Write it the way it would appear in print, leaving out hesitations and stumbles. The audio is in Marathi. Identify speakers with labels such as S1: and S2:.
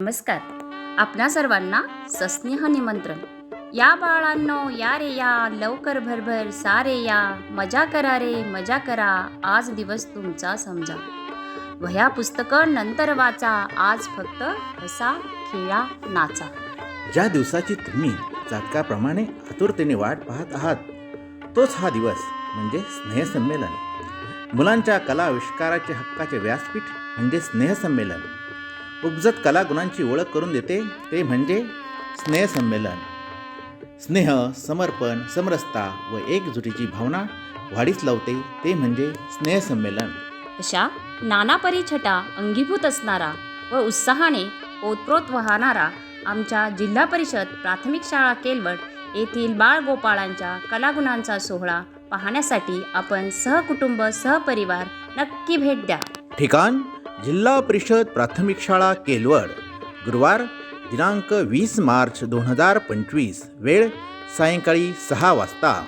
S1: नमस्कार. आपणा सर्वांना सस्नेह निमंत्रण. या बाळांनो या रे या, लवकर भरभर सारे या, मजा करा रे मजा करा, आज दिवस तुमचा समजा. वह्या पुस्तकं नंतर वाचा, आज फक्त हसा खेळा नाचा.
S2: ज्या दिवसाची तुम्ही चातकाप्रमाणे आतुरतेने वाट पाहत आहात, तोच हा दिवस म्हणजे स्नेहसंमेलन. मुलांच्या कला आविष्काराचे हक्काचे व्यासपीठ म्हणजे स्नेहसंमेलन. उपजत कलागुणांची ओळख करून देते ते म्हणजे स्नेहसंमेलन. स्नेह, समर्पण, समरसता व एकजुटीची भावना वाढीस लावते ते म्हणजे स्नेहसंमेलन.
S1: अशा नाना परिछटा अंगीभूत असणारा व उत्साहाने ओतप्रोत वाहणारा आमच्या जिल्हा परिषद प्राथमिक शाळा केलवड येथील बाळगोपाळांच्या कलागुणांचा सोहळा पाहण्यासाठी आपण सहकुटुंब सहपरिवार नक्की भेट द्या.
S2: ठिकाण जिल्हा परिषद प्राथमिक शाळा केलवड. गुरुवार दिनांक 20 मार्च 2025. वेळ सायंकाळी 6 वाजता.